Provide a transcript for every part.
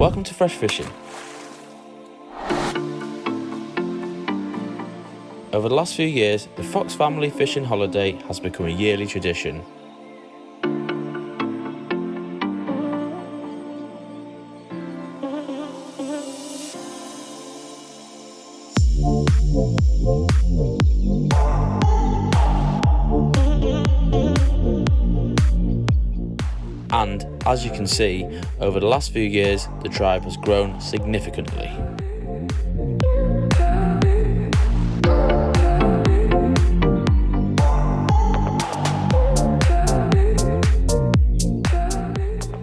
Welcome to Fresh Fishing. Over the last few years, the Fox family fishing holiday has become a yearly tradition. And as you can see, over the last few years, the tribe has grown significantly.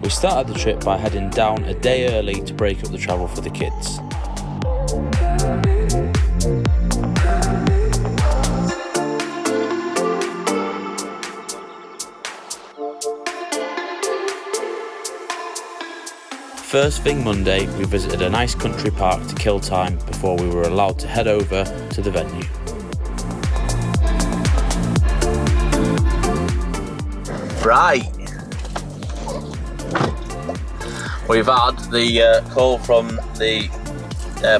We started the trip by heading down a day early to break up the travel for the kids. First thing Monday, we visited a nice country park to kill time before we were allowed to head over to the venue. Right, we've had the call from the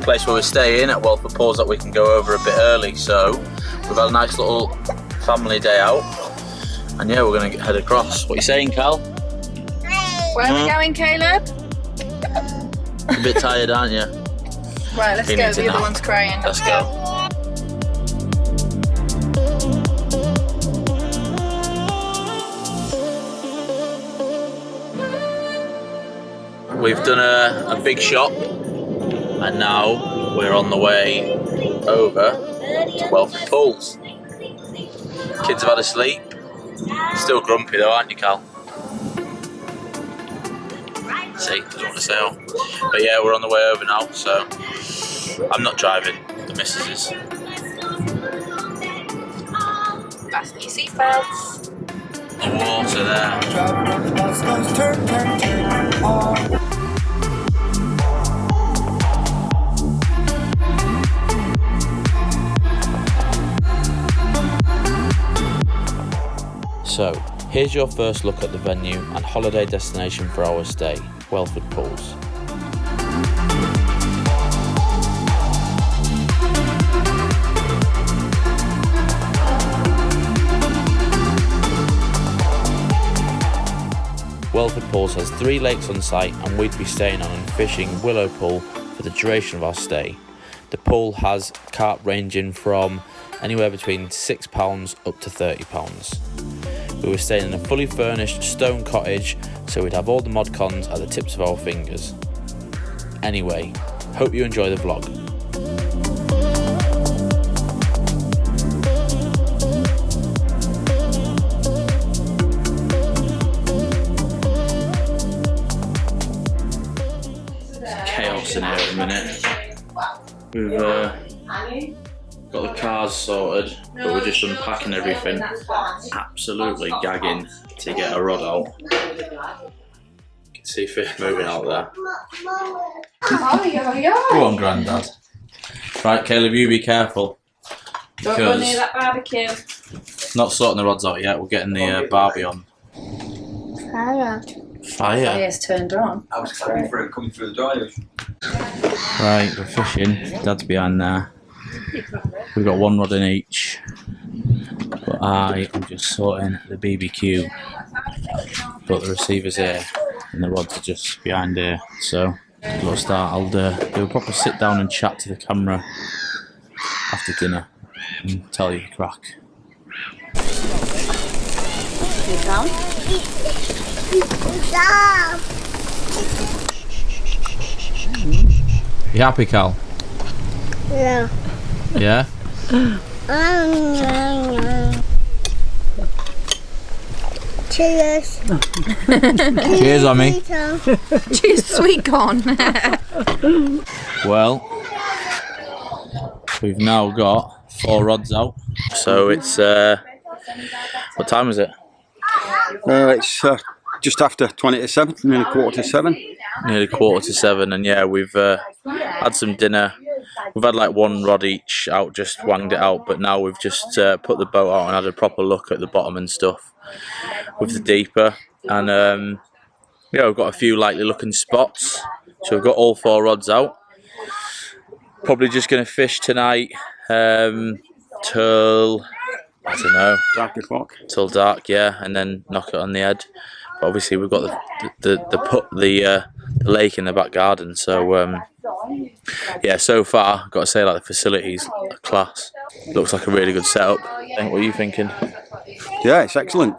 place where we're staying at Whelford Pools that we can go over a bit early, so we've had a nice little family day out, and yeah, we're going to head across. What are you saying, Cal? Where are we going, Caleb? A bit tired, aren't you? Right, let's go. The other one's crying. Let's go. We've done a big shop, and now we're on the way over to Whelford Pools. Kids have had a sleep. Still grumpy though, aren't you, Cal? See, doesn't want to sail. But yeah, we're on the way over now, so I'm not driving, the missus is. Fasten your seatbelts. The water there. So, here's your first look at the venue and holiday destination for our stay, Whelford Pools. Whelford Pools has 3 lakes on site, and we'd be staying on and fishing Willow Pool for the duration of our stay. The pool has carp ranging from anywhere between £6 up to £30. We were staying in a fully furnished stone cottage, so we'd have all the mod cons at the tips of our fingers. Anyway, hope you enjoy the vlog. Chaos in here at the minute. We've got the cars sorted, but we're just unpacking everything. Absolutely gagging to get a rod out. You can see fish moving out there. Go on, Grandad. Right, Caleb, you be careful. Don't go near that barbecue. Not sorting the rods out yet, we're getting the barbie on. Fire. Fire's turned on. I was clapping for it coming through the door. Right, we're fishing. Dad's behind there. We've got 1 rod in each, but I am just sorting the BBQ, but the receiver's here and the rods are just behind here, so we'll start. I'll do a proper sit down and chat to the camera after dinner and tell you the crack. You happy, Cal? Yeah. Yeah? Cheers. Cheers, Ommy. Cheers, sweet corn. Well, we've now got 4 rods out, so it's what time is it? It's just after 20 to 7, nearly 7:15. Nearly 7:15, and yeah, we've had some dinner. We've had like 1 rod each out, just wanged it out, but now we've just put the boat out and had a proper look at the bottom and stuff with the deeper, and yeah, we've got a few likely looking spots. So we've got all 4 rods out. Probably just going to fish tonight till, I don't know, Dark o'clock. till dark, yeah, and then knock it on the head. But obviously we've got the lake in the back garden, so yeah. So far, I've got to say, like, the facilities are class. Looks like a really good setup. What are you thinking? Yeah, it's excellent.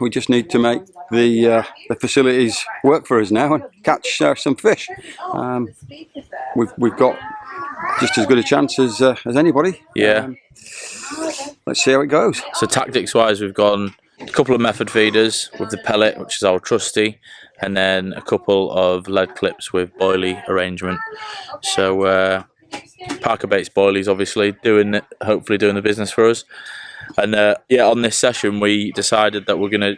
We just need to make the facilities work for us now and catch some fish. We've got just as good a chance as anybody. Yeah. Let's see how it goes. So tactics wise, we've gone a couple of method feeders with the pellet, which is our trusty, and then a couple of lead clips with boilie arrangement. So Parker Baits boilies, obviously hopefully doing the business for us. And yeah, on this session we decided that we're gonna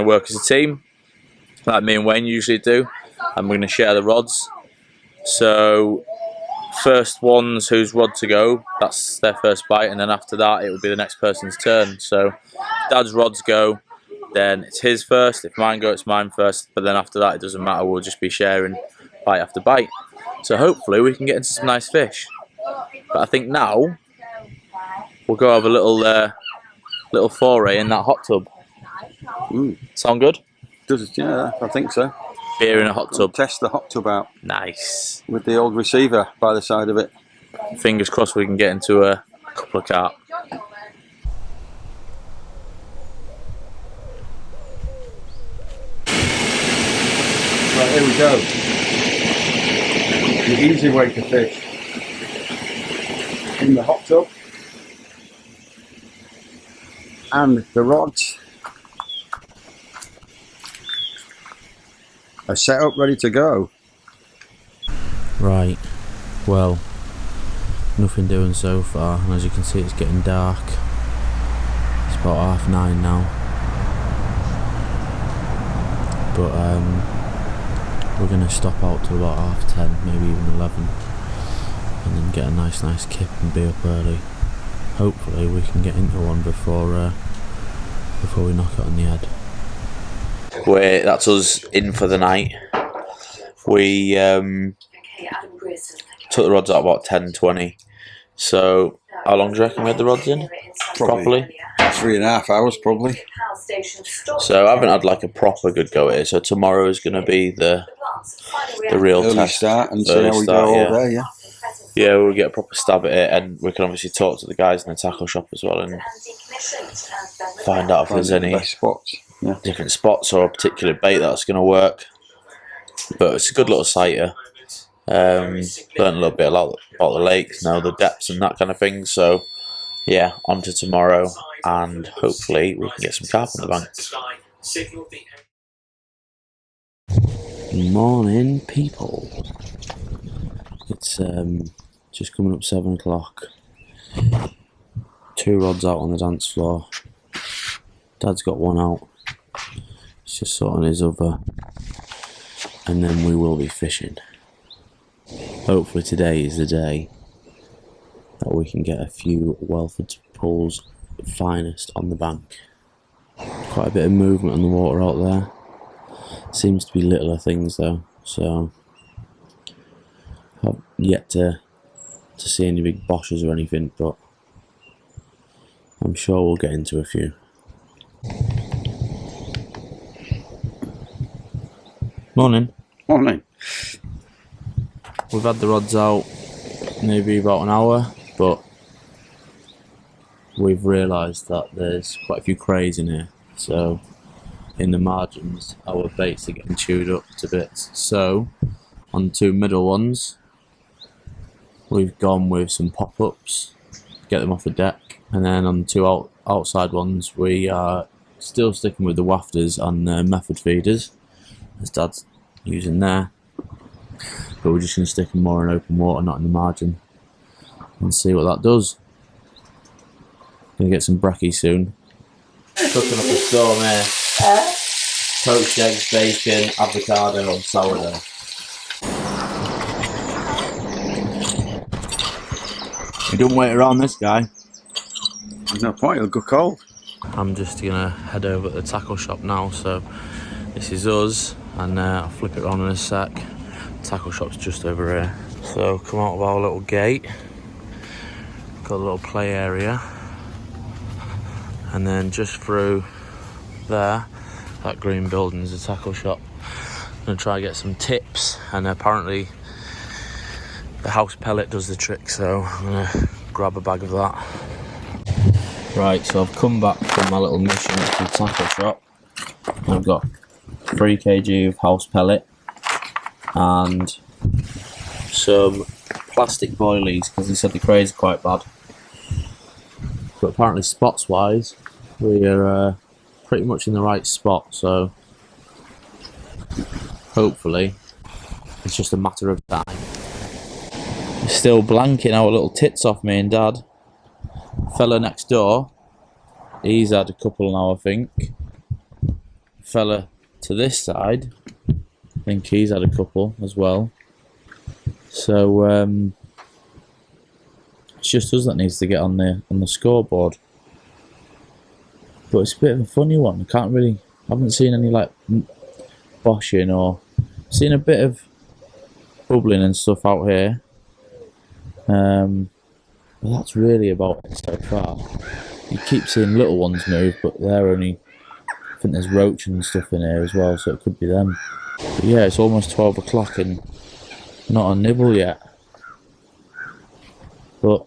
work as a team, like me and Wayne usually do, and we're gonna share the rods. So first ones whose rod to go, that's their first bite, and then after that it will be the next person's turn. So if Dad's rods go, then it's his first. If mine go, it's mine first. But then after that, it doesn't matter. We'll just be sharing bite after bite. So hopefully we can get into some nice fish. But I think now we'll go have a little foray in that hot tub. Sound good? Yeah, I think so. Beer in a hot tub. Test the hot tub out. Nice. With the old receiver by the side of it. Fingers crossed we can get into a couple of carp. Right, here we go. The easy way to fish. In the hot tub. And the rods are set up, ready to go. Right, well, nothing doing so far, and as you can see it's getting dark. It's about 9:30 now. But we're going to stop out till about 10:30, maybe even 11, and then get a nice kip and be up early. Hopefully we can get into one before we knock it on the head. That's us in for the night. We took the rods out about 10:20. So how long do you reckon we had the rods in? Properly? 3.5 hours probably. So I haven't had like a proper good go at it. So tomorrow is going to be the real Early test. start and see how we go over there, yeah. Yeah, we'll get a proper stab at it, and we can obviously talk to the guys in the tackle shop as well and find out if there's any best spots. Yeah. different spots or a particular bait that's going to work. But it's a good little sighter. Learned a little bit about the lakes, the depths and that kind of thing. So yeah, on to tomorrow, and hopefully we can get some carp on the bank. Morning, people. It's just coming up 7 o'clock. 2 rods out on the dance floor. Dad's got one out. He's just sorting his other, and then we will be fishing. Hopefully today is the day that we can get a few Whelford Pools finest on the bank. Quite a bit of movement on the water out there. Seems to be littler things though, so I've yet to see any big boshes or anything, but I'm sure we'll get into a few. Morning. Morning. We've had the rods out maybe about an hour, but we've realised that there's quite a few crays in here, so in the margins our baits are getting chewed up to bits. So on the 2 middle ones we've gone with some pop-ups to get them off the deck, and then on the 2 outside ones we are still sticking with the wafters and method feeders as Dad's using there, but we're just going to stick them more in open water, not in the margin, and see what that does. Gonna get some brekkie soon. Cooking up a storm here. Poached eggs, bacon, avocado and sourdough. You don't wait around this guy. There's no point, it'll go cold. I'm just gonna head over to the tackle shop now, so this is us, and I'll flip it on in a sec. tackle shop's just over here. So come out of our little gate, got a little play area, and then just through there, that green building is a tackle shop. I'm gonna try and get some tips, and apparently the house pellet does the trick, so I'm gonna grab a bag of that. Right, so I've come back from my little mission to the tackle shop. I've got 3 kg of house pellet and some plastic boilies, because he said the crays are quite bad. But apparently spots wise, we're pretty much in the right spot, so hopefully it's just a matter of time. Still blanking our little tits off, me and Dad. Fella next door, he's had a couple now, I think. Fella to this side, I think he's had a couple as well. So it's just us that needs to get on the scoreboard. But it's a bit of a funny one. I haven't seen any like boshing, or seen a bit of bubbling and stuff out here. But that's really about it so far. You keep seeing little ones move, but they're only, I think there's roach and stuff in here as well, so it could be them. But yeah, it's almost 12 o'clock and not a nibble yet. But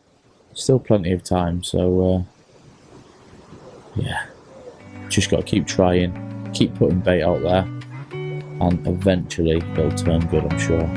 still plenty of time, so yeah, just got to keep trying, keep putting bait out there, and eventually it'll turn good, I'm sure.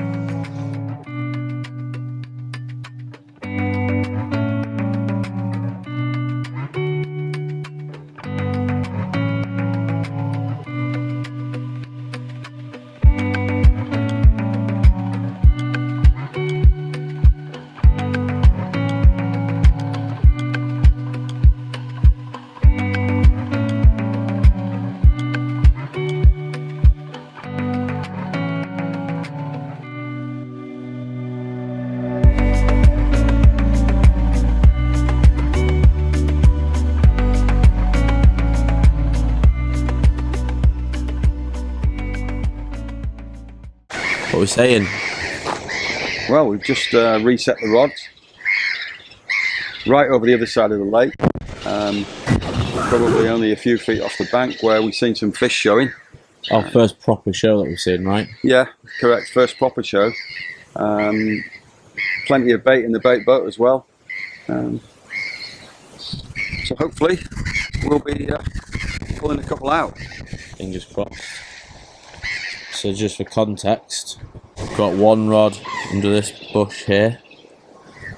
What are we saying? Well, we've just reset the rods right over the other side of the lake, probably only a few feet off the bank, where we've seen some fish showing. Our first proper show that we've seen, right? Yeah, correct, first proper show. Plenty of bait in the bait boat as well. So hopefully we'll be pulling a couple out. Fingers crossed. So just for context, I've got one rod under this bush here,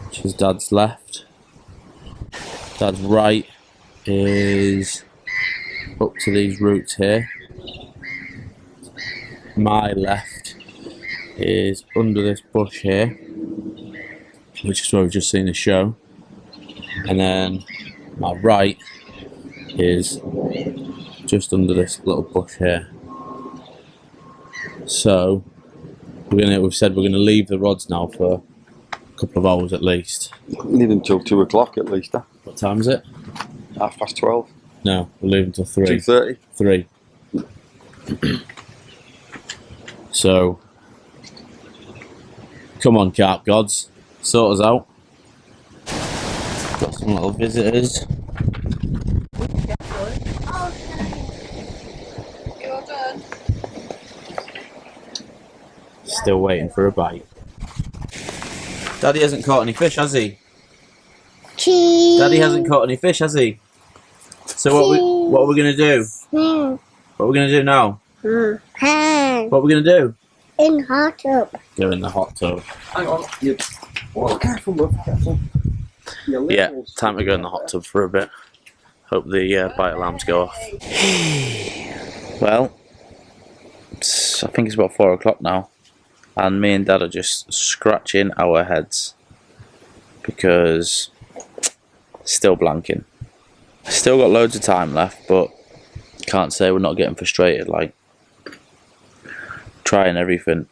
which is Dad's left. Dad's right is up to these roots here. My left is under this bush here, which is where we've just seen the show. And then my right is just under this little bush here. So we've said we're gonna leave the rods now for a couple of hours at least. Leave them till 2 o'clock at least. What time is it? 12:30. No, we'll leave until 3. 2:30. 3. So come on, carp gods, sort us out. Got some little visitors. Still waiting for a bite. Daddy hasn't caught any fish, has he? Cheese. Daddy hasn't caught any fish, has he? So what are we gonna do? What are we gonna do now? What are we gonna do? In hot tub. Go in the hot tub. Hang on. Careful, love, careful. Yeah, time to go in the hot tub for a bit. Hope the bite alarms go off. Well, I think it's about 4 o'clock now, and me and Dad are just scratching our heads because still blanking. Still got loads of time left, but can't say we're not getting frustrated. Like, trying everything,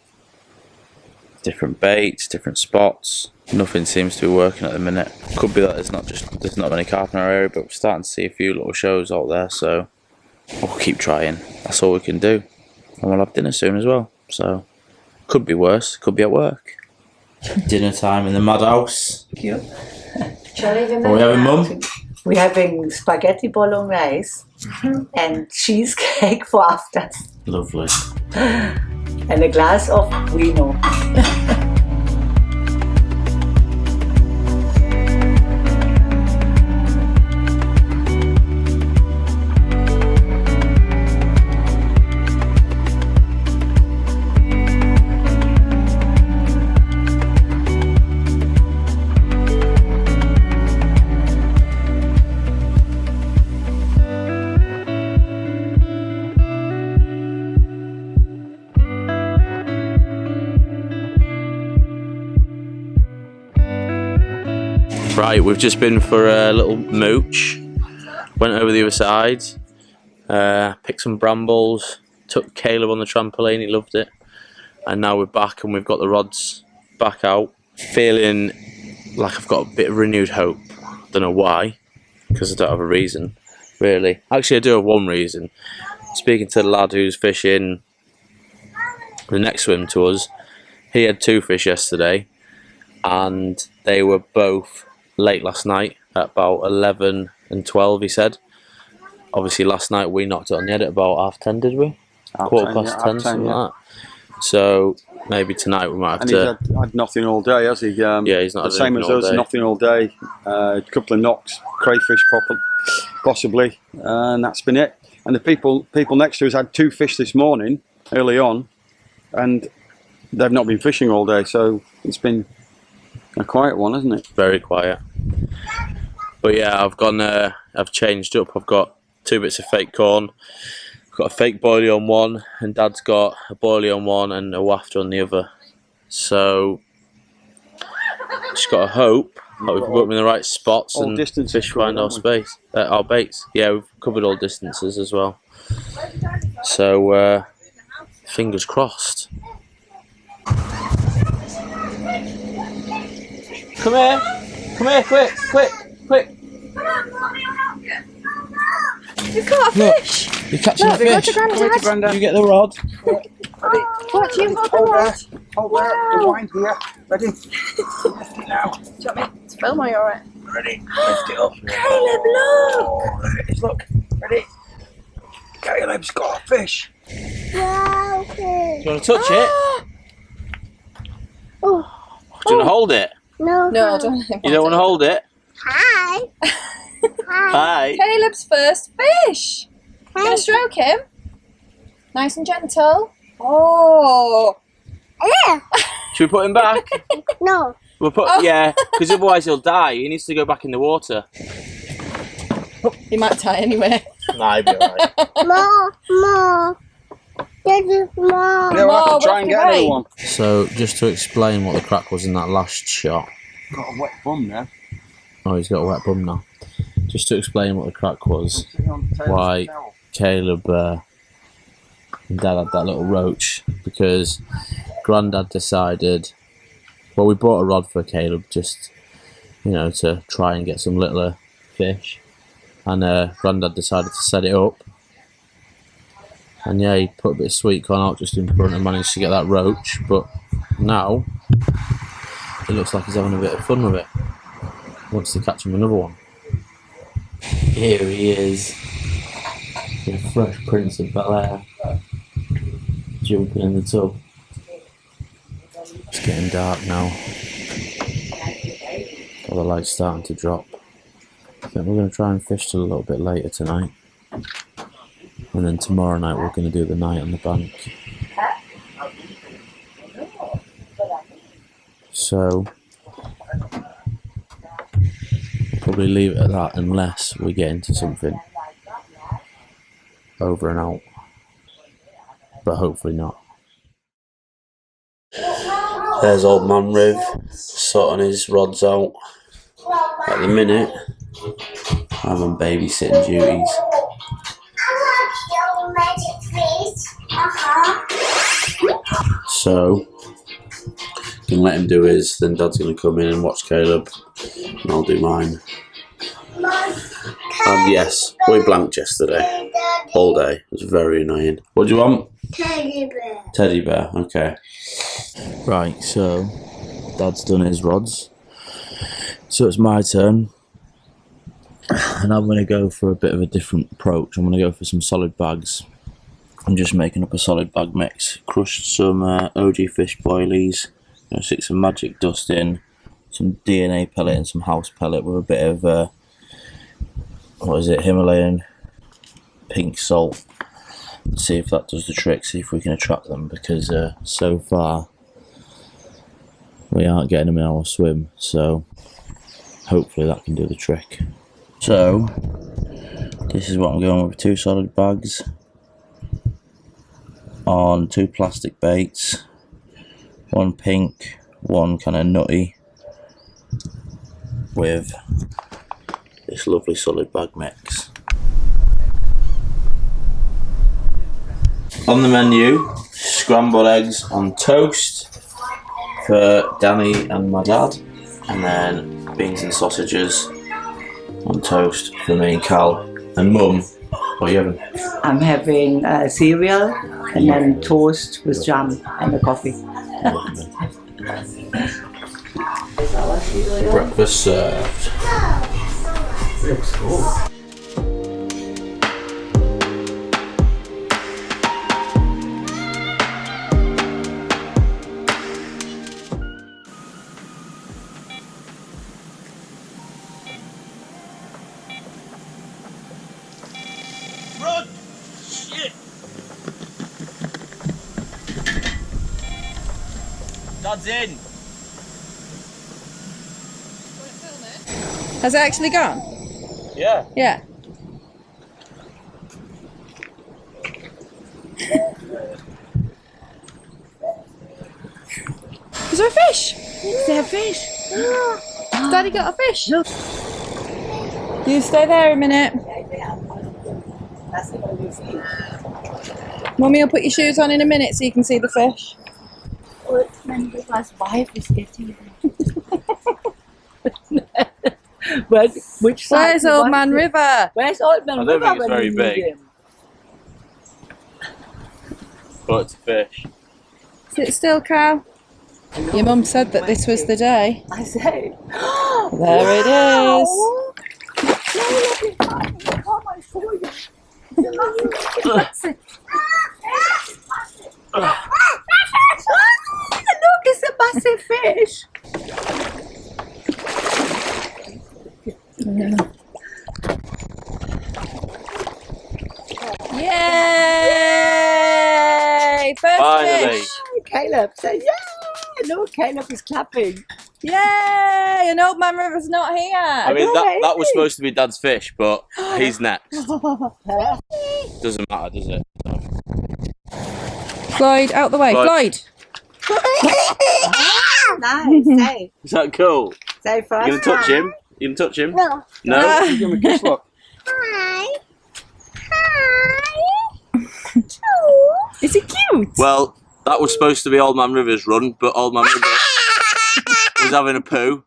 different baits, different spots. Nothing seems to be working at the minute. Could be that there's not many carp in our area, but we're starting to see a few little shows out there, so we'll keep trying. That's all we can do, and we'll have dinner soon as well. So Could be worse. Could be at work. Dinner time in the madhouse. Cute. What are we having, Mum? We're having spaghetti bolognese and cheesecake for afters. Lovely. And a glass of vino. Right, we've just been for a little mooch. Went over the other side, picked some brambles, took Caleb on the trampoline, he loved it. And now we're back and we've got the rods back out. Feeling like I've got a bit of renewed hope. Don't know why, because I don't have a reason, really. Actually, I do have one reason. Speaking to the lad who's fishing the next swim to us, he had 2 fish yesterday and they were both late last night at about 11 and 12, he said. Obviously last night we knocked it on the head at about 10:30, did we? 10:15, something like that. So maybe tonight we might have to... He's had nothing all day, has he? Yeah, he's not the same as us, nothing all day. A couple of knocks, crayfish possibly, and that's been it. And the people next to us had 2 fish this morning, early on, and they've not been fishing all day, so it's been a quiet one, isn't it? Very quiet. But yeah, I've changed up. I've got 2 bits of fake corn. I've got a fake boilie on one, and Dad's got a boilie on one and a wafter on the other. So just got to hope that we've got them in the right spots and fish find our space, our baits. Yeah, we've covered all distances as well. So fingers crossed. Come here, quick. You've got a fish. You're catching a fish. You get the rod. What, you got the rod? Hold there, the wind here. Ready? Lift it now. Do you want me to film or you're alright? Ready? Lift it up. Caleb, look! Oh, there it is, look. Ready? Caleb's got a fish. Wow. Do you want to touch it? Oh. Do you want to hold it? No. No, don't. You don't want to hold it? Hi. Hi. Caleb's first fish. You gonna stroke him? Nice and gentle. Oh. Yeah. Should we put him back? No. We'll put yeah, because otherwise he'll die. He needs to go back in the water. He might die anyway. Nah, he'll be alright. More. There's more. Yeah, we'll have to try and get another one. So, just to explain what the crack was in that last shot. Got a wet bum now. Oh, he's got a wet bum now. Just to explain what the crack was. Why Caleb and Dad had that little roach. Because Grandad decided... Well, we brought a rod for Caleb just, you know, to try and get some littler fish. And Grandad decided to set it up. And yeah, he put a bit of sweet corn out just in front and managed to get that roach. But now, it looks like he's having a bit of fun with it. He wants to catch him another one. Here he is. The Fresh Prince of Bel-Air. Jumping in the tub. It's getting dark now. All the lights starting to drop. I think we're going to try and fish till a little bit later tonight. And then tomorrow night we're going to do the night on the bank. So, we'll probably leave it at that unless we get into something over and out. But hopefully not. There's old man Riv sorting his rods out. At the minute, I'm on babysitting duties. So, can let him do his, then Dad's going to come in and watch Caleb, and I'll do mine. Yes, we blanked yesterday. All day. It was very annoying. What do you want? Teddy bear. Teddy bear, okay. Right, so Dad's done his rods. So it's my turn. And I'm going to go for a bit of a different approach. I'm going to go for some solid bags. I'm just making up a solid bag mix. Crushed some OG fish boilies. Stick some magic dust in. Some DNA pellet and some house pellet with a bit of, Himalayan pink salt. See if that does the trick, see if we can attract them, because so far we aren't getting them in our swim, so hopefully that can do the trick. So this is what I'm going with, 2 solid bags on 2 plastic baits, 1 pink, 1 kind of nutty, with this lovely solid bag mix. On the menu, scrambled eggs on toast for Danny and my dad, and then beans and sausages on toast for me and Cal. And Mum, what are you having? I'm having cereal and then toast with jam and a coffee. Breakfast served. Run! Shit! Dad's in! Has it actually gone? Yeah. Yeah. Is there a fish? Is there a fish? Daddy got a fish. Look. You stay there a minute. Mummy will put your shoes on in a minute so you can see the fish. Wife is getting which side? Where's Old Man River? Where's Old Man I don't River? think it's when very you need big. him? But it's a fish. Sit still, Cal. Your mum said that this was the day. I say. There it is. Look, it's a massive fish. Yay! First Finally. fish. Caleb said, yeah. Look, Caleb is clapping. Yay! And Old Man River's not here. I mean, that was supposed to be Dad's fish, but he's next. Doesn't matter, does it? Floyd, out the way. Floyd. Floyd. Nice. Say, Is that cool? say first. You gonna touch him? You gonna touch him? No. No? Give him a kiss, look. Hi. Is he cute? Well, that was supposed to be Old Man River's run, but Old Man River was having a poo.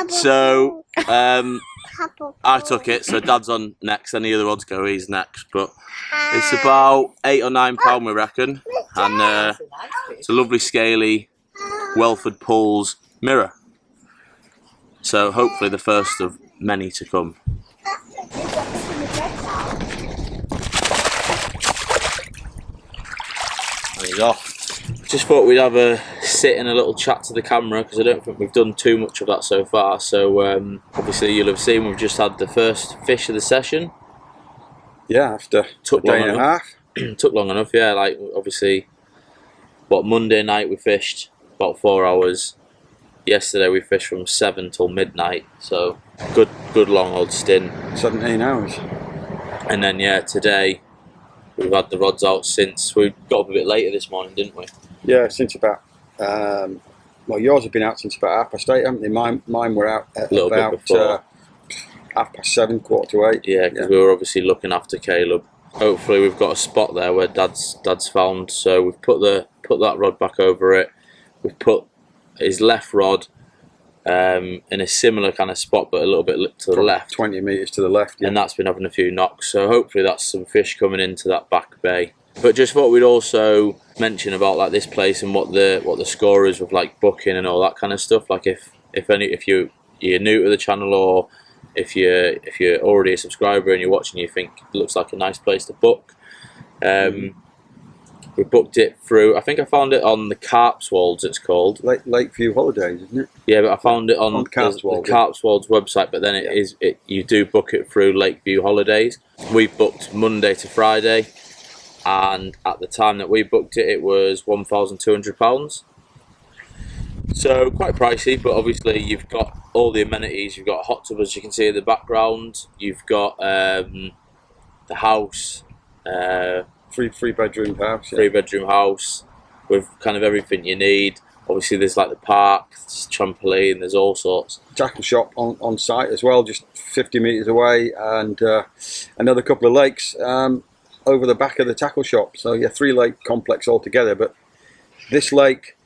So, I took it, so Dad's on next, any other odds go, he's next. But it's about £8 or £9, we reckon. And it's a lovely scaly Whelford Pools mirror. So hopefully the first of many to come. And he's off. Just thought we'd have a sit and a little chat to the camera, because I don't think we've done too much of that so far. So obviously you'll have seen we've just had the first fish of the session. Yeah, after Took a day long and a enough. half. Took long enough, yeah. Like obviously, Monday night we fished about 4 hours. Yesterday we fished from 7 till midnight. So good long old stint. 17 hours. And then yeah, today we've had the rods out since we got up a bit later this morning, didn't we? Yeah, since about, well, yours have been out since about 8:30, haven't they? Mine were out at A little bit about before. 7:30, 7:45. Yeah, because we were obviously looking after Caleb. Hopefully we've got a spot there where Dad's found. So we've put that rod back over it. We've put his left rod in a similar kind of spot, but a little bit to the left. 20 metres to the left. Yeah. And that's been having a few knocks. So hopefully that's some fish coming into that back bay. But just thought we'd also mention about like this place and what the score is with like booking and all that kind of stuff. Like if you're new to the channel, or if you're already a subscriber and you're watching, you think it looks like a nice place to book. We booked it through, I think I found it on the Cotswolds, it's called. Lakeview Holidays, isn't it? Yeah, but I found it on the Cotswolds, Cotswolds website, but then you do book it through Lakeview Holidays. We booked Monday to Friday, and at the time that we booked it, it was £1,200. So quite pricey, but obviously you've got all the amenities. You've got a hot tub, as you can see in the background. You've got the house, Three bedroom house. Yeah. 3-bedroom house with kind of everything you need. Obviously there's like the park, there's trampoline, there's all sorts. Tackle shop on site as well, just 50 metres away, and another couple of lakes over the back of the tackle shop. So yeah, 3-lake complex altogether. But this lake,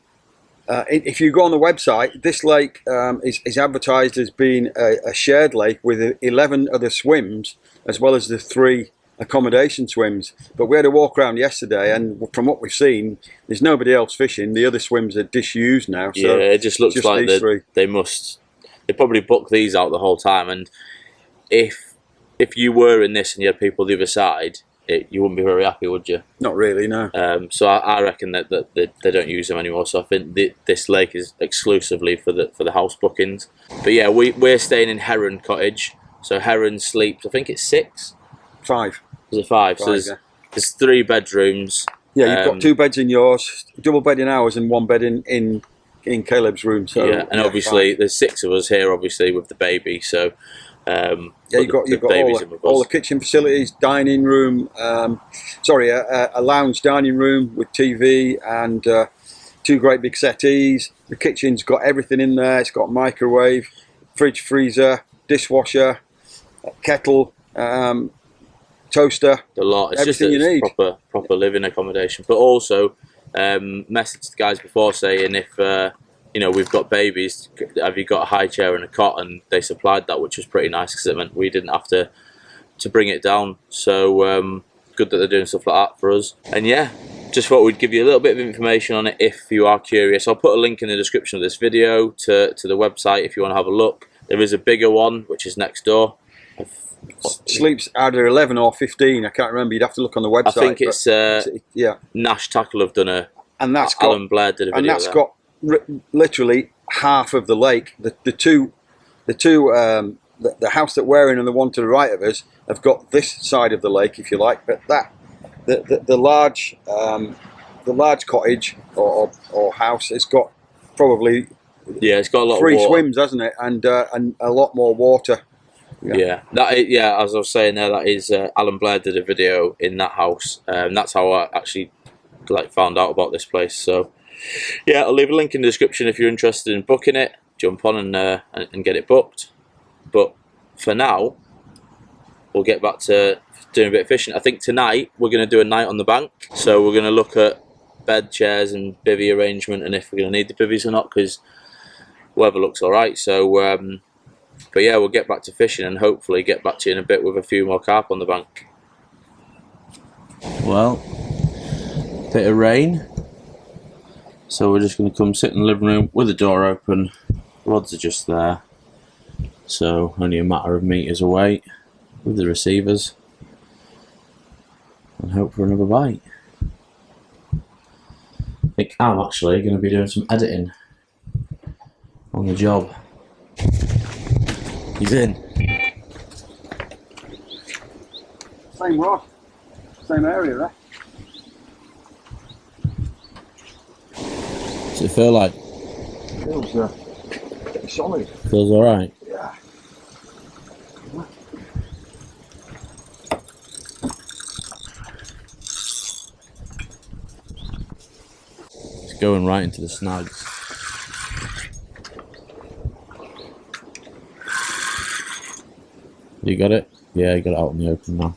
if you go on the website, this lake is advertised as being a shared lake with 11 other swims, as well as the 3 accommodation swims. But we had a walk around yesterday, and from what we've seen, there's nobody else fishing. The other swims are disused now. So yeah, it just looks like they probably book these out the whole time. And if you were in this and you had people the other side, you wouldn't be very happy, would you? Not really, no. So I reckon that they don't use them anymore. So I think this lake is exclusively for the house bookings. But yeah, we're staying in Heron cottage. So Heron sleeps, I think it's 6. 5. Is it 5? So there's 3 bedrooms. Yeah, you've got 2 beds in yours, double bed in ours, and 1 bed in Caleb's room. So yeah, and obviously 5. There's 6 of us here, obviously with the baby. So yeah, you've got all the kitchen facilities, dining room. A lounge dining room with TV and 2 great big settees. The kitchen's got everything in there. It's got microwave, fridge, freezer, dishwasher, kettle. Toaster, a lot. It's everything just you need. Proper living accommodation. But also, message the guys before saying if we've got babies, have you got a high chair and a cot? And they supplied that, which was pretty nice because it meant we didn't have to bring it down. So good that they're doing stuff like that for us. And yeah, just thought we'd give you a little bit of information on it if you are curious. I'll put a link in the description of this video to the website if you want to have a look. There is a bigger one which is next door. Sleeps either 11 or 15. I can't remember. You'd have to look on the website. I think it's Nash Tackle have done and that's Alan Blair did a video. And that's got literally half of the lake. The house that we're in and the one to the right of us have got this side of the lake, if you like. But the large cottage or house has got probably it's got a lot 3 of water. swims, hasn't it? And a lot more water. Yeah, as I was saying there, that is Alan Blair did a video in that house. That's how I actually found out about this place. So yeah, I'll leave a link in the description if you're interested in booking it. Jump on and get it booked. But for now, we'll get back to doing a bit of fishing. I think tonight we're going to do a night on the bank. So we're going to look at bed, chairs and bivvy arrangement, and if we're going to need the bivvies or not, because weather looks alright. So but yeah, we'll get back to fishing and hopefully get back to you in a bit with a few more carp on the bank. Well, bit of rain, so we're just going to come sit in the living room with the door open. Rods are just there, so only a matter of meters away with the receivers, and hope for another bite. I think I'm actually going to be doing some editing on the job. He's in. Same rod, same area there. What's it feel like? Feels solid. Feels alright? Yeah. It's going right into the snags. You got it? Yeah, you got it out in the open now.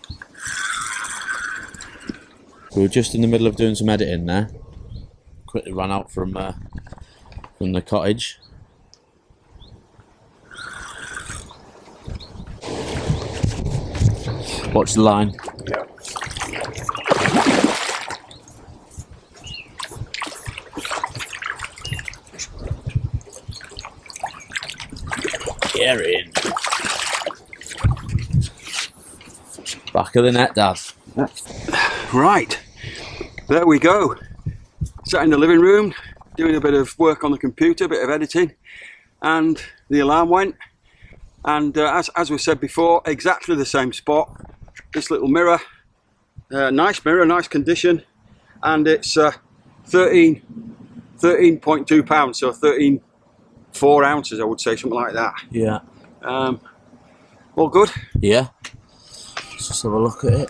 We were just in the middle of doing some editing there. Quickly ran out from the cottage. Watch the line. Yeah. Heron. Back of the net, Dad. Right, there we go. Sat in the living room, doing a bit of work on the computer, a bit of editing, and the alarm went. And as we said before, exactly the same spot. This little mirror, nice mirror, nice condition, and it's 13.2 pounds, so 13.4 ounces, I would say, something like that. Yeah. All good. Yeah. Let's just have a look at it.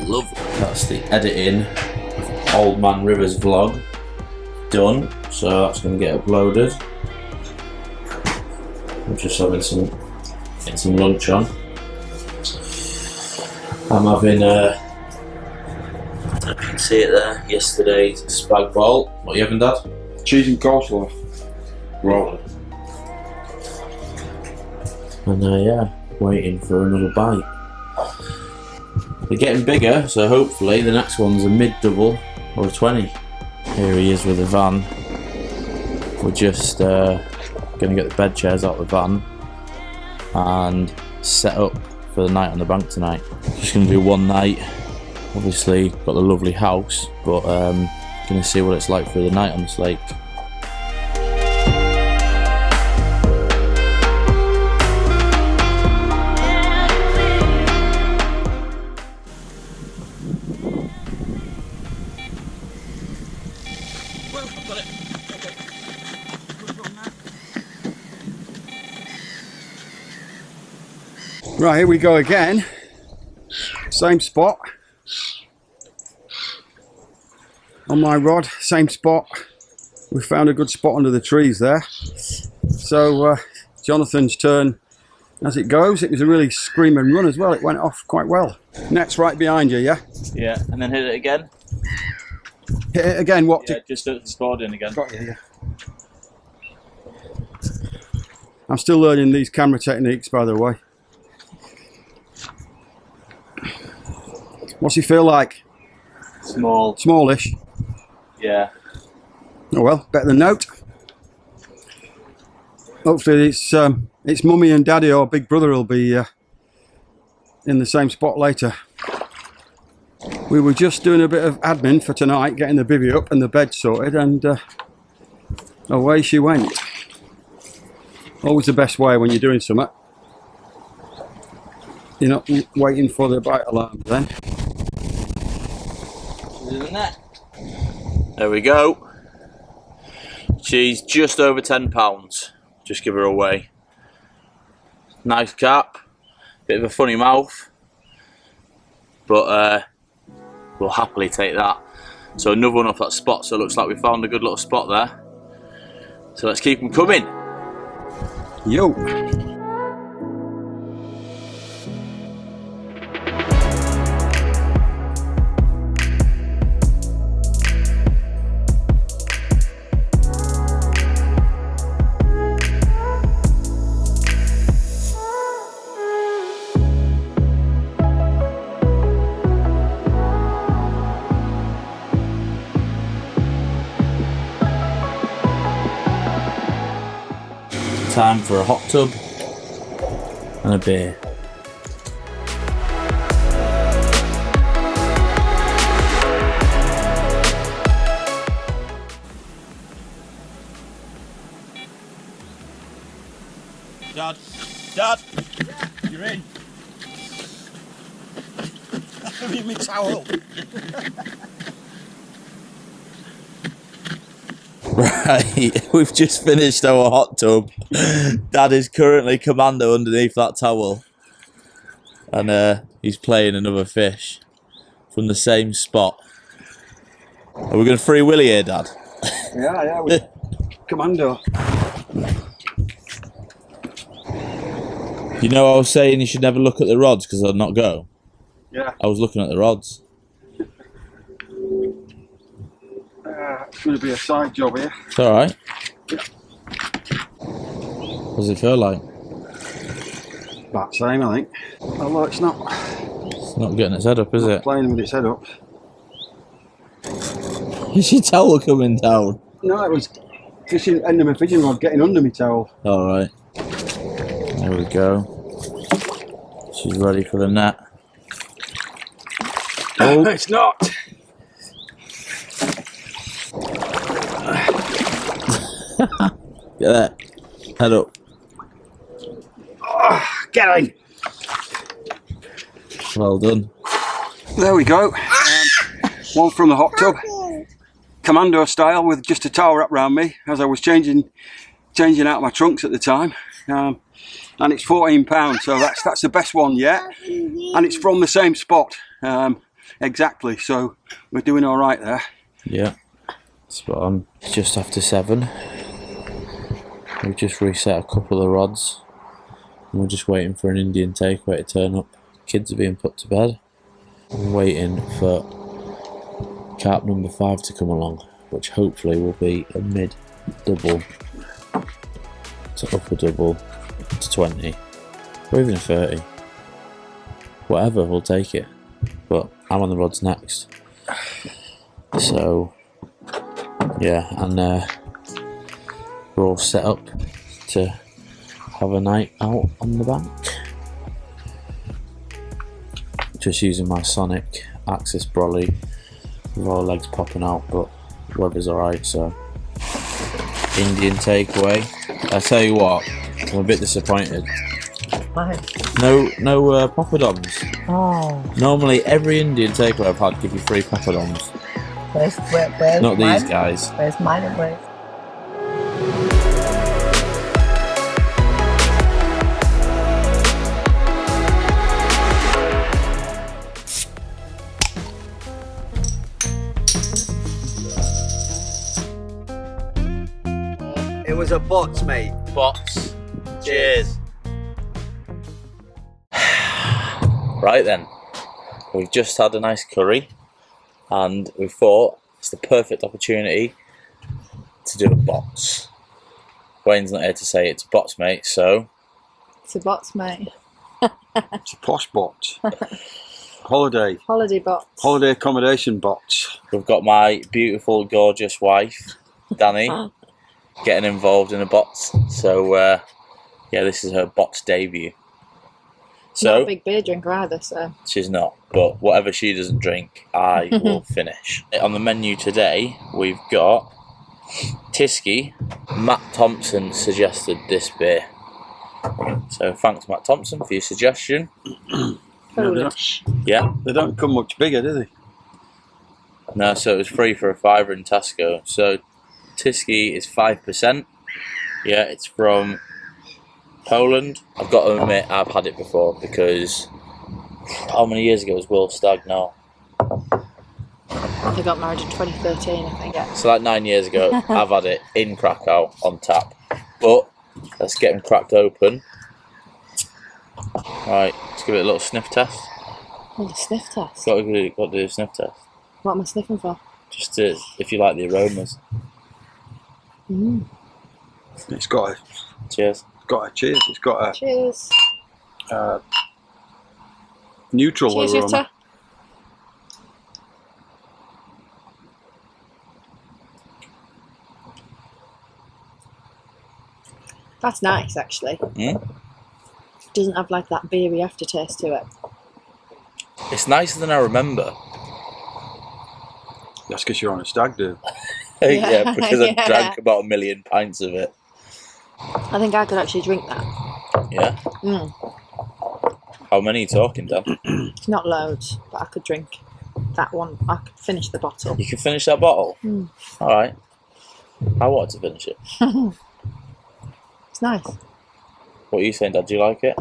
Lovely. That's the editing of Old Man River's vlog done, so that's going to get uploaded. I'm just having getting some lunch on. I'm having you can see it there, yesterday's spag bowl. What are you having, Dad? Cheese and coleslaw. Roll. And yeah, waiting for another bite. They're getting bigger, so hopefully the next one's a mid-double or a 20. Here he is with the van. We're just going to get the bed chairs out of the van and set up for the night on the bank tonight. Just going to do one night. Obviously got the lovely house, but going to see what it's like for the night on this lake. Right, here we go again. Same spot. On my rod, same spot. We found a good spot under the trees there. So Jonathan's turn as it goes. It was a really scream and run as well. It went off quite well. Net's right behind you, yeah? Yeah, and then hit it again. Hit it again, what? Yeah, just at the scored in again. Got you, yeah. I'm still learning these camera techniques, by the way. What's he feel like? Small. Smallish. Yeah. Oh well, better than note. Hopefully it's mummy and daddy or big brother will be in the same spot later. We were just doing a bit of admin for tonight, getting the bivvy up and the bed sorted, and away she went. Always the best way when you're doing something. You're not waiting for the bite alarm then. There we go. She's just over £10. Just give her away. Nice cap. Bit of a funny mouth. But we'll happily take that. So another one off that spot. So it looks like we found a good little spot there. So let's keep them coming. Yo. Time for a hot tub and a beer. Dad, Dad, you're in. Give me my towel. Right, we've just finished our hot tub. Dad is currently commando underneath that towel, and he's playing another fish from the same spot. Are we going to free willy here, Dad? Yeah, we commando. You know, I was saying you should never look at the rods because they'll not go. Yeah. I was looking at the rods. It's going to be a side job here. It's alright. Yeah. What does it feel like? about the same, I think. Although it's not getting its head up, is it? playing with its head up. Is your towel coming down? No, it was fishing, end of my fishing rod getting under my towel. Alright. There we go. She's ready for the net. Oh, it's not. Get that. Head up. Oh, get in. Well done. There we go. One from the hot tub. Commando style with just a towel wrapped around me as I was changing out my trunks at the time. And it's £14, so that's the best one yet. And it's from the same spot. Exactly, so we're doing all right there. Yeah. Spot on. It's just after 7. We've just reset a couple of rods. And we're just waiting for an Indian takeaway to turn up. Kids are being put to bed. I'm waiting for carp number 5 to come along, which hopefully will be a mid double to upper double to 20, or even a 30. Whatever, we'll take it. But I'm on the rods next. So, yeah, and we're all set up to have a night out on the bank. Just using my Sonic Axis brolly with all legs popping out, but weather's alright, so. Indian takeaway. I tell you what, I'm a bit disappointed. Why? No poppadoms. Oh, Normally every Indian takeaway I've had give you free poppadoms. where's Not mine? these guys. Where's mine and where's... It was a box, mate. Box. Cheers. Right then, we've just had a nice curry and we thought it's the perfect opportunity to do a box. Wayne's not here to say it's a box, mate, so... It's a box, mate. It's a posh box. Holiday box. holiday accommodation box. We've got my beautiful, gorgeous wife, Danny, getting involved in a box. So, yeah, this is her box debut. Not a So, big beer drinker either, so. she's not, but whatever she doesn't drink, I will finish. On the menu today, we've got Tisky. Matt Thompson suggested this beer. So thanks, Matt Thompson, for your suggestion. Foolish. Yeah. They don't come much bigger, do they? No, so it was free for a £5 in Tesco. So Tisky is 5%. Yeah, it's from Poland. I've got to admit, I've had it before because how many years ago was Will Stagg now? They got married in 2013, I think. Yeah. So like 9 years ago, I've had it in Krakow on tap. But let's get them cracked open. Right, let's give it a little sniff test. Oh, the sniff test. Got to do a sniff test. What am I sniffing for? Just to, if you like the aromas. Mm. It's got a Cheers. cheers. It's got a Cheers. neutral Cheers, aroma. Jutta. That's nice, actually. Mm? Doesn't have like that beery aftertaste to it. It's nicer than I remember. That's because you're on a stag do. Yeah, because I Yeah. drank about 1 million pints of it. I think I could actually drink that. Yeah. Mm. How many are you talking, Dan? It's not loads, but I could drink that one. I could finish the bottle. You can finish that bottle? Mm. Alright. I wanted to finish it. It's nice. What are you saying, Dad? Do you like it?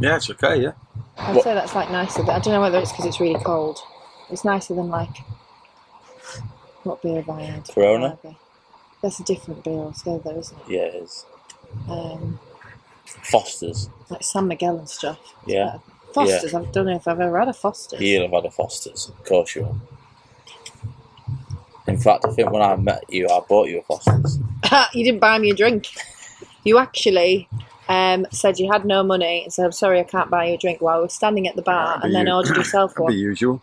Yeah, it's okay. Yeah. I'd What- say that's like nicer. But I don't know whether it's because it's really cold. It's nicer than like what beer have I had? Corona? That's a different beer altogether, isn't it? Yeah, it is. Um, Foster's. like San Miguel and stuff. It's Yeah. better. Foster's. I don't know if I've ever had a Foster's. You'll have had a Foster's. Of course you will. In fact, I think when I met you, I bought you a Foster's. You didn't buy me a drink. You actually said you had no money and said, I'm sorry, I can't buy you a drink while we're standing at the bar, and then ordered yourself That'd be one. usual.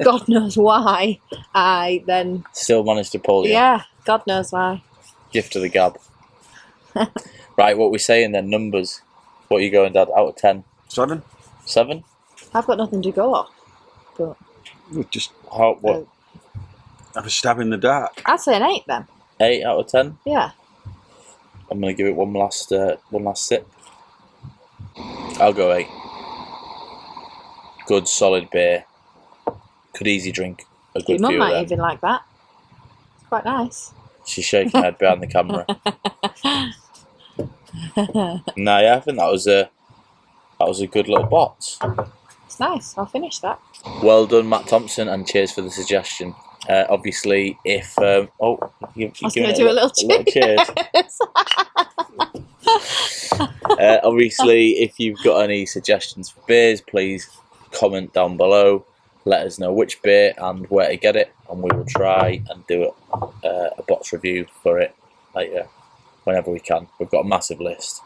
God knows why. I then... Still managed to pull you. Yeah, God knows why. Gift of the gab. Right, what we saying then? Numbers. What are you going, Dad? Out of 10? 7? 7? I've got nothing to go off. But We'll just How, what? have a stab in the dark. I'd say an 8 then. 8 out of 10? Yeah. I'm going to give it one last sip. I'll go 8. Good, solid beer. Could easy drink a Your good mum few of might them. even like that. It's quite nice. She's shaking her head behind the camera. No, yeah, I think that was a good little box. It's nice. I'll finish that. Well done, Matt Thompson, and cheers for the suggestion. Obviously, if you're I was giving going it to do a little cheers. Obviously, if you've got any suggestions for beers, please comment down below. Let us know which beer and where to get it, and we will try and do a box review for it later, whenever we can. We've got a massive list.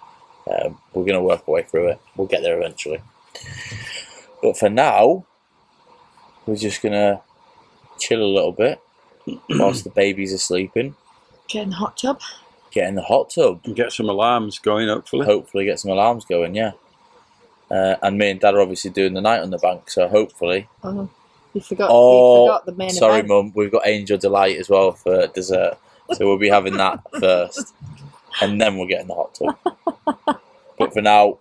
We're going to work our way through it. We'll get there eventually. But for now, we're just going to chill a little bit whilst the babies are sleeping. Get in the hot tub. Get in the hot tub. And get some alarms going, hopefully. Hopefully get some alarms going, yeah. And me and Dad are obviously doing the night on the bank, so hopefully... Oh, you forgot the main sorry, event. Mum. We've got Angel Delight as well for dessert. So we'll be having that first. And then we'll get in the hot tub. But for now,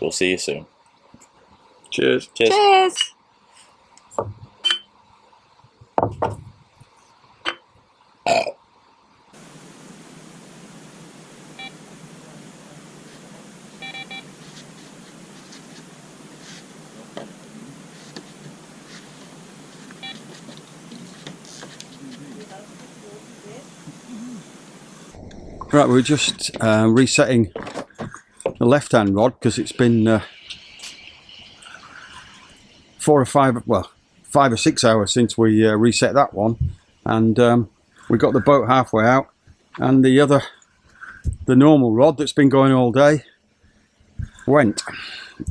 we'll see you soon. Cheers. Cheers. Cheers. Right, we're just resetting the left-hand rod because it's been 5 or 6 hours since we reset that one, and we got the boat halfway out, and the normal rod that's been going all day went,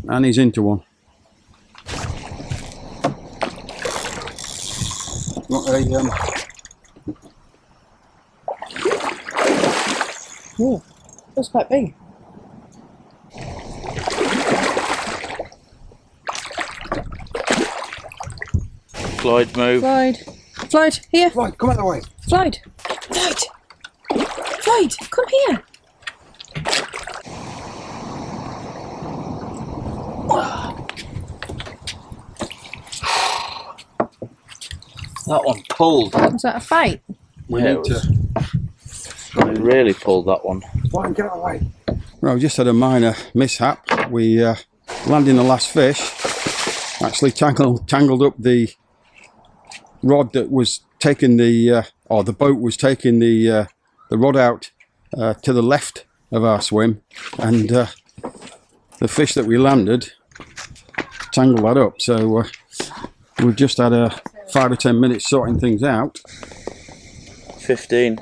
and he's into one. Oh, that's quite big. Floyd, move. Floyd. Floyd, here. Right, come out of the way. Floyd. Floyd. Floyd, come here. That one pulled. Was that a fight? We Yeah, need it really pulled that one. Right, get out of the way. Right, we just had a minor mishap. We landing the last fish, actually tangled up the rod that was taking the boat was taking the rod out to the left of our swim, and the fish that we landed tangled that up. So we've just had 5 or 10 minutes sorting things out. 15.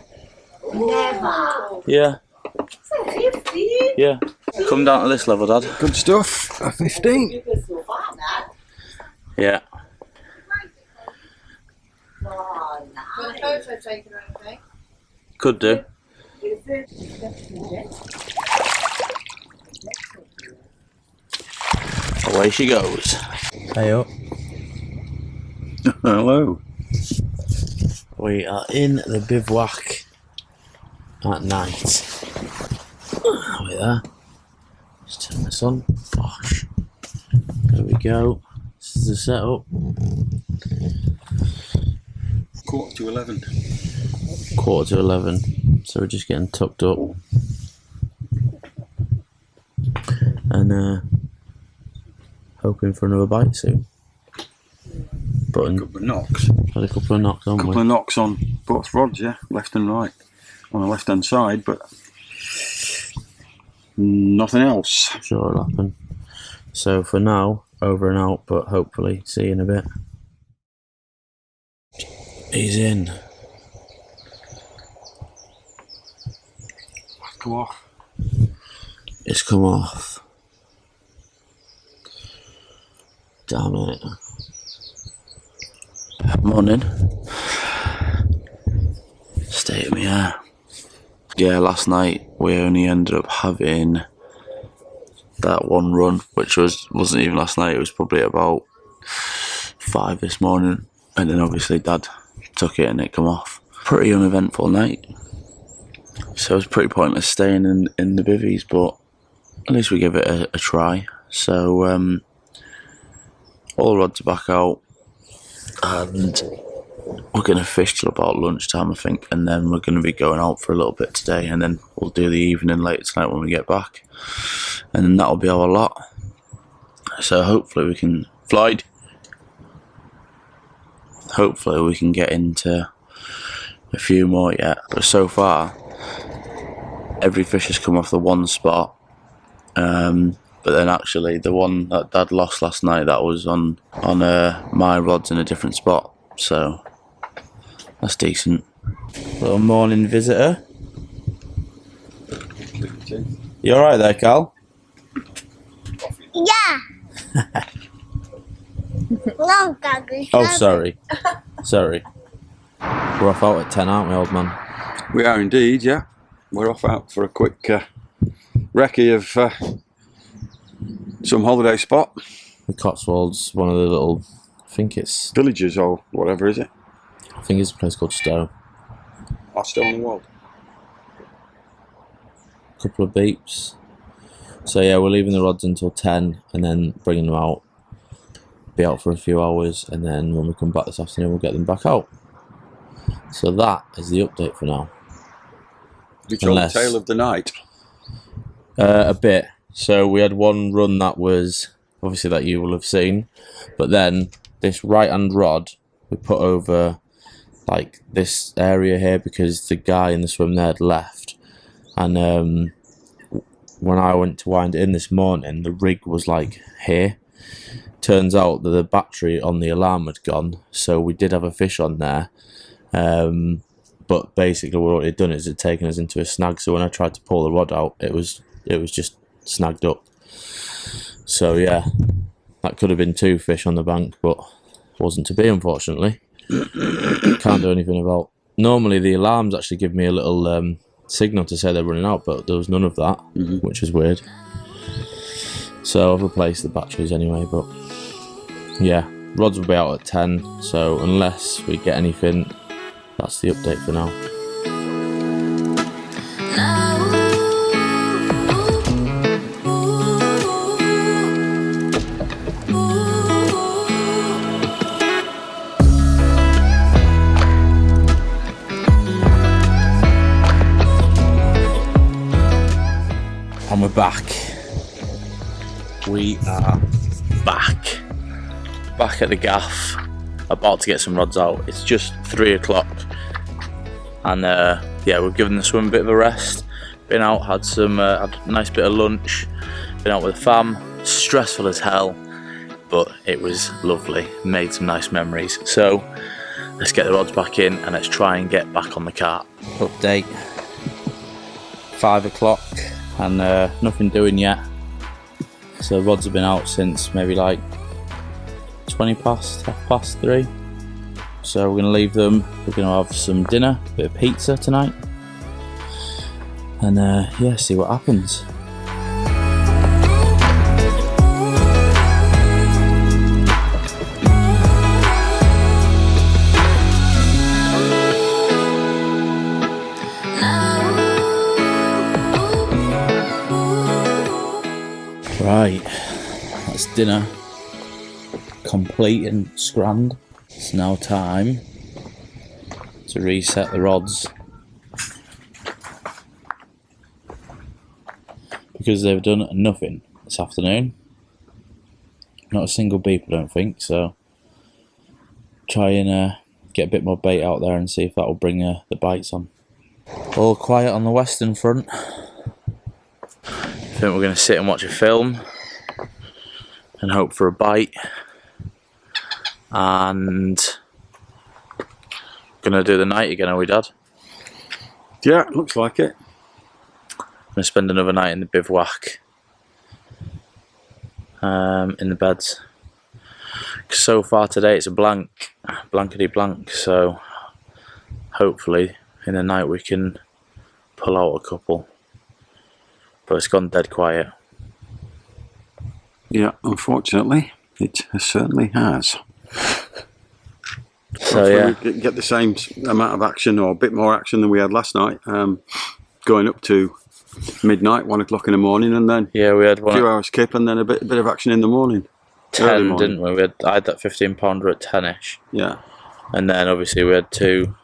Never. Yeah. 50? Yeah. Come down to this level, Dad. Good stuff. A 15. Yeah. Photo taken or anything? Could do. Away she goes. Hey up. Hello. We are in the bivouac at night. Are we there? Just turn this on. Bosh. There we go. This is the setup. 11:15. 11:15. So we're just getting tucked up. And hoping for another bite soon. But A couple of knocks. had a couple of knocks, haven't we? Couple of knocks on both rods, yeah, left and right, on the left hand side, but nothing else. Sure it'll happen. So for now, over and out, but hopefully see you in a bit. He's in. Go off. It's come off. Damn it. Morning. State of me hair. Yeah, last night we only ended up having that one run, which wasn't even last night, it was probably about 5 this morning, and then obviously Dad took it and it come off. Pretty uneventful night, so it was pretty pointless staying in the bivvies, but at least we give it a try. So all the rods are back out and we're going to fish till about lunchtime, I think, and then we're going to be going out for a little bit today, and then we'll do the evening later tonight when we get back, and then that'll be our lot. So hopefully we can hopefully we can get into a few more yet, but so far every fish has come off the one spot, but then actually the one that Dad lost last night, that was on my rods in a different spot, so that's decent. Little morning visitor. You alright there, Cal? Yeah. No, Daddy. Oh, sorry. Sorry. We're off out at 10, aren't we, old man? We are indeed, yeah. We're off out for a quick recce of some holiday spot. The Cotswolds, one of the little, I think it's Villages or whatever, is it? I think it's a place called Stowe. Oh, still on the world. Couple of beeps. So yeah, we're leaving the rods until 10 and then bringing them out. Be out for a few hours, and then when we come back this afternoon we'll get them back out. So that is the update for now. Have you told the tale of the night? A bit. So we had one run that was obviously that you will have seen, but then this right hand rod we put over like this area here because the guy in the swim there had left, and when I went to wind it in this morning, the rig was like here. Turns out that the battery on the alarm had gone, so we did have a fish on there, but basically what it had done is it had taken us into a snag, so when I tried to pull the rod out, it was just snagged up. So yeah, that could have been 2 fish on the bank, but wasn't to be, unfortunately. Can't do anything about. Normally the alarms actually give me a little signal to say they're running out, but there was none of that, which is weird. So I've replaced the batteries anyway, but yeah, rods will be out at 10, so unless we get anything, that's the update for now. And we're back. We are back at the gaff, about to get some rods out. It's just 3 o'clock, and yeah, we've given the swim a bit of a rest. Been out, had a nice bit of lunch, been out with the fam. Stressful as hell, but it was lovely. Made some nice memories. So let's get the rods back in and let's try and get back on the cart. Update: 5 o'clock and nothing doing yet. So rods have been out since maybe like 20 past, 3:30. So we're going to leave them. We're going to have some dinner, a bit of pizza tonight, and yeah, see what happens. Right, that's dinner complete and scrammed. It's now time to reset the rods, because they've done nothing this afternoon. Not a single beep, I don't think, so try and get a bit more bait out there and see if that will bring the bites on. All quiet on the western front. I think we're going to sit and watch a film and hope for a bite, and going to do the night again, are we, Dad? Yeah, looks like it. going to spend another night in the bivouac, in the beds. So far today it's a blankety blank, so hopefully in the night we can pull out a couple, but it's gone dead quiet. Yeah, unfortunately it certainly has. So hopefully we get the same amount of action, or a bit more action than we had last night, going up to midnight, 1 o'clock in the morning, and then yeah, we had a few hours kip, and then a bit of action in the morning. 10, didn't we? I had that 15-pounder at 10ish. Yeah. And then obviously we had two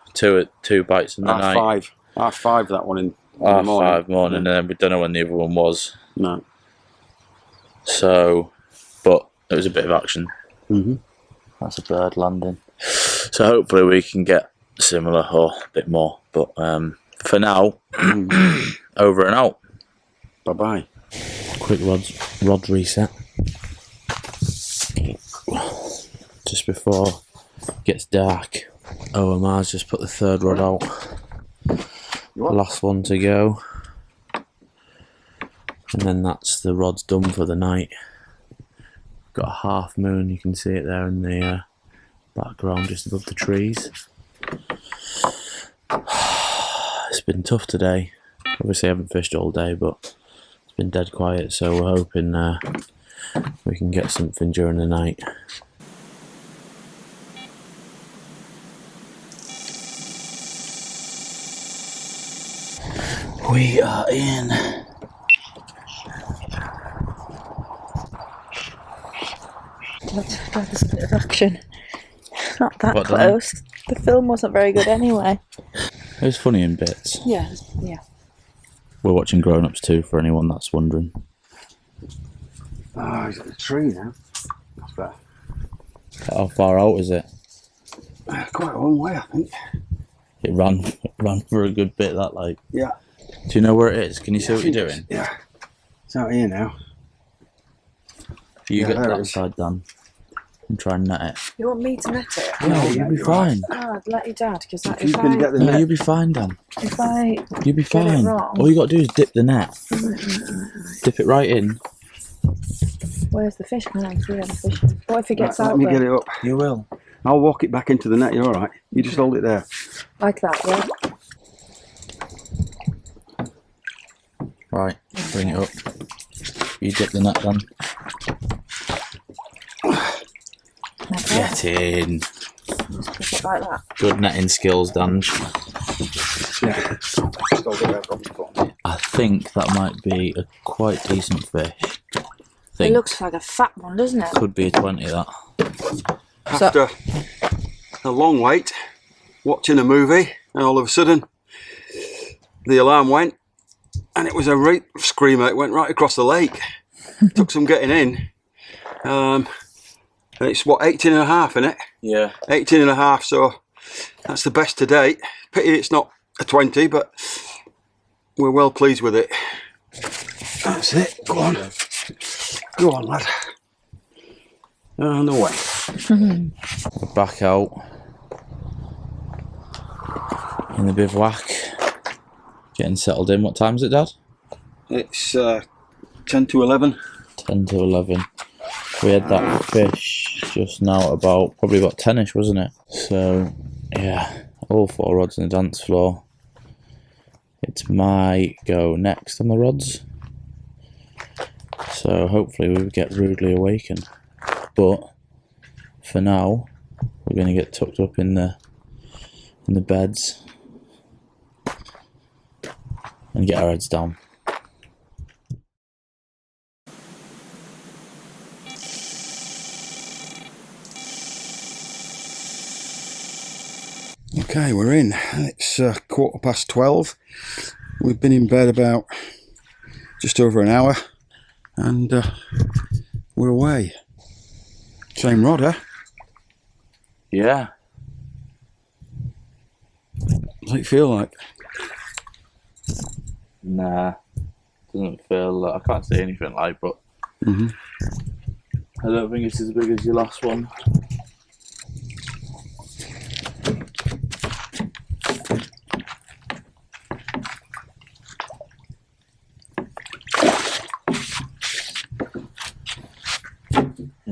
bites in the night. Half five that one in the Half morning. 5 morning, and then we don't know when the other one was. No. So, but it was a bit of action. Mm-hmm. That's a bird landing. So hopefully we can get similar or a bit more. But for now, over and out. Bye bye. Quick rod reset. Just before it gets dark, OMR's just put the 3rd rod out. Last one to go. And then that's the rod's done for the night. Got a half moon, you can see it there in the background just above the trees. It's been tough today. Obviously I haven't fished all day, but it's been dead quiet, so we're hoping we can get something during the night. We are in. There's a bit of action. Not that What, close. The film wasn't very good anyway. It was funny in bits. Yeah. We're watching Grown Ups 2 for anyone that's wondering. Oh, he's at the tree now. That's better. How far out is it? Quite a long way, I think. It ran for a good bit, that like. Yeah. Do you know where it is? Can you see what you're doing? Yeah. It's out here now. You Yeah, get to there it that is. side, Dan, and try and net it. You want me to net it? No, you'll be fine. Oh, I'd let your dad, because If you can get the No, net. you'll be fine, Dan. if I You'll be Get it fine. wrong. All you got to do is dip the net. Dip it right in. where's the fish? I don't see where the fish is. What if it gets Right, out let me there? get it up. You will. I'll walk it back into the net. You're all right. You just hold it there. Like that, yeah? Right, bring it up. You dip the net, Dan. Like that. Get in. Just push it like that. Good netting skills, Dan. Yeah. Just hold it there. I've got my foot on it. I think that might be a quite decent fish. It looks like a fat one, doesn't it? Could be a 20, that. After a long wait, watching a movie, and all of a sudden the alarm went, and it was a rape screamer. It went right across the lake. Took some getting in. And it's what, 18 and a half, isn't it? Yeah. 18 and a half, so that's the best to date. Pity it's not a 20, but we're well pleased with it. That's it. Go on. Go on, lad. And away. We're back out in the bivouac, getting settled in. What time is it, Dad? It's 10 to 11. 10 to 11. We had that fish just now at probably about 10ish, wasn't it? So, yeah, all 4 rods on the dance floor. It's my go next on the rods. So hopefully we get rudely awakened. But for now, we're going to get tucked up in the beds and get our heads down. Okay, we're in. It's 12:15. We've been in bed about just over an hour, and we're away. Same rod, huh? Yeah. What's it feel like? Nah. Doesn't feel. I can't say anything like, but Mm-hmm. I don't think it's as big as your last one.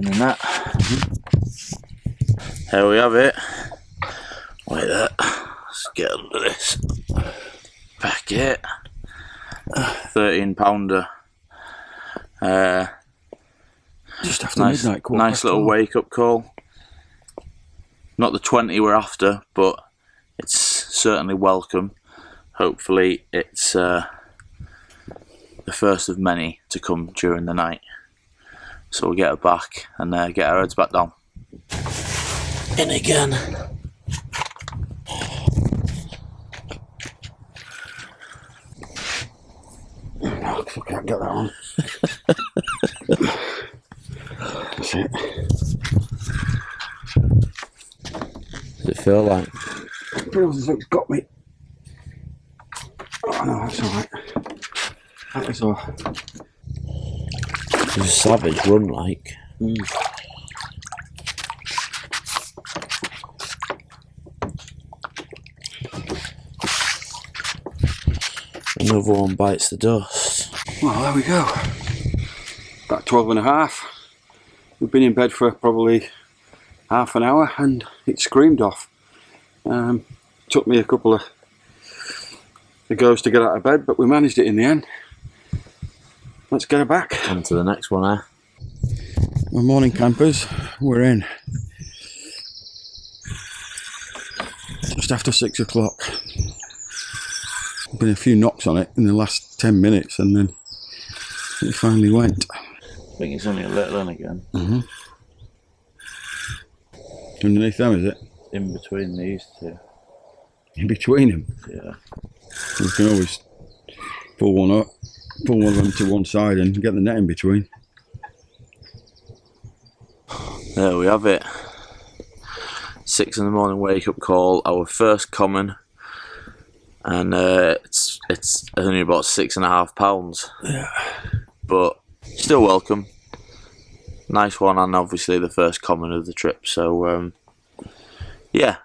in the net. Here we have it. Wait there. Let's get under this packet. 13-pounder. Just after Nice, midnight. nice little wake up call. Not the 20 we're after, but it's certainly welcome. Hopefully it's the first of many to come during the night. So we'll get her back and get our heads back down. In again. I can't get that on. That's it. Does it feel like? Feels as though it's got me. Oh no, that's alright. That was all. It's a savage run, like. Another one bites the dust. Well, there we go. About 12 and a half. We've been in bed for probably half an hour and it screamed off. Took me a couple of goes to get out of bed, but we managed it in the end. Let's get her back. On to the next one, Good morning, campers. We're in. Just after 6 o'clock. Been a few knocks on it in the last 10 minutes and then it finally went. I think it's only a little in again. Underneath them, is it? In between these two. In between them? Yeah. We can always pull one up, pull one of them to one side and get the net in between. There we have it. 6 in the morning wake up call, our first common. And it's only about 6.5 pounds. Yeah. But still welcome. Nice one, and obviously the first common of the trip. So yeah,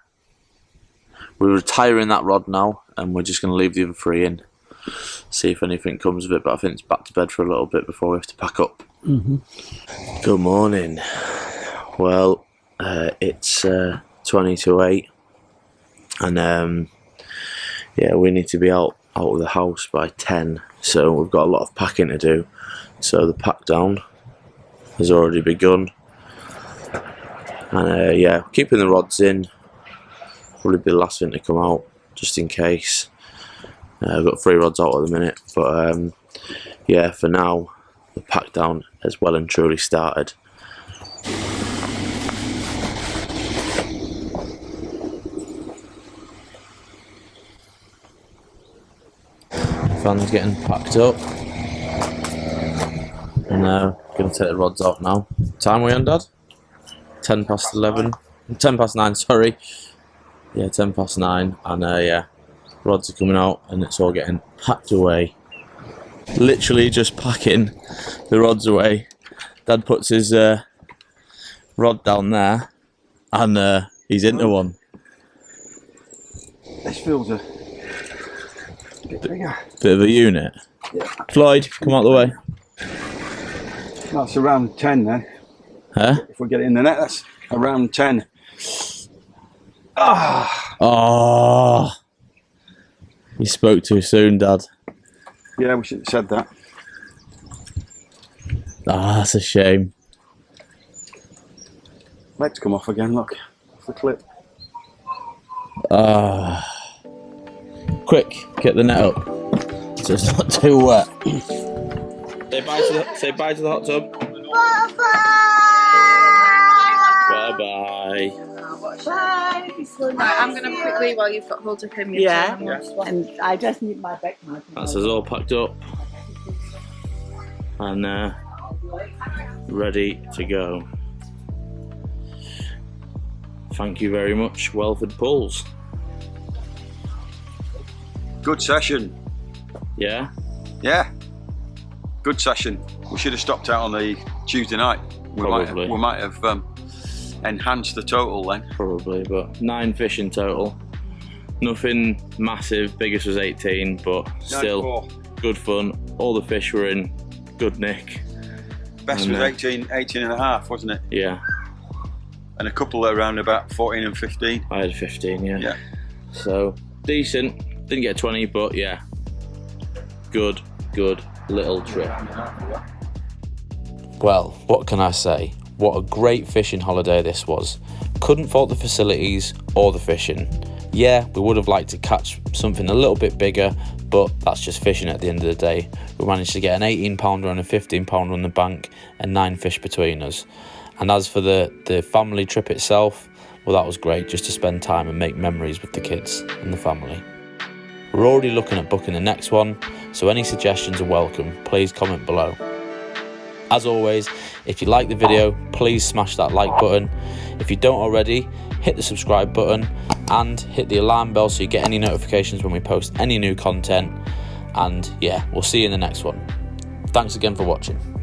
we're retiring that rod now, and we're just going to leave the other 3 in. See if anything comes of it. But I think it's back to bed for a little bit before we have to pack up. Good morning. Well, it's 20 to 8, and yeah, we need to be out of the house by 10, so we've got a lot of packing to do. So the pack down has already begun, and yeah, keeping the rods in. Probably be the last thing to come out, just in case. I've got 3 rods out at the minute, but yeah, for now, the pack down has well and truly started. Fan's getting packed up, and going to take the rods out now. Time we on, Dad? 10 past 11. 10 past 9, sorry. Yeah, 10 past 9, and yeah, rods are coming out, and it's all getting packed away. Literally just packing the rods away. Dad puts his rod down there, and he's into one. This feels a bit bigger. Bit of a unit. Yeah. Floyd, come out the way. That's around 10 then. Huh? If we get it in the net, that's around 10. Ah! Oh, you spoke too soon, Dad. Yeah, we shouldn't have said that. Ah, that's a shame. Legs come off again, look. Off the clip. Ah. Quick, get the net up so it's not too wet. Say bye to the hot tub. Bye bye. Right, I'm going to quickly, while you've got hold of him. Yeah, and I just need my back mark. That's us all packed up and ready to go. Thank you very much, Whelford Pools. Good session. Yeah? Yeah. Good session. We should have stopped out on the Tuesday night. We might have enhanced the total then. Probably, but 9 fish in total. Nothing massive, biggest was 18, but still 94. good fun. All the fish were in good nick. best And, was 18 and a half, wasn't it? Yeah, And a couple around about 14 and 15. I had 15, Yeah. So, decent. Didn't get 20, but yeah. Good little trip. Well, what can I say? What a great fishing holiday this was. Couldn't fault the facilities or the fishing. Yeah, we would have liked to catch something a little bit bigger, but that's just fishing at the end of the day. We managed to get an 18 pounder and a 15 pounder on the bank and 9 fish between us. And as for the family trip itself, well, that was great, just to spend time and make memories with the kids and the family. We're already looking at booking the next one, so any suggestions are welcome. Please comment below. As always, if you like the video, please smash that like button. If you don't already, hit the subscribe button and hit the alarm bell so you get any notifications when we post any new content. And yeah, we'll see you in the next one. Thanks again for watching.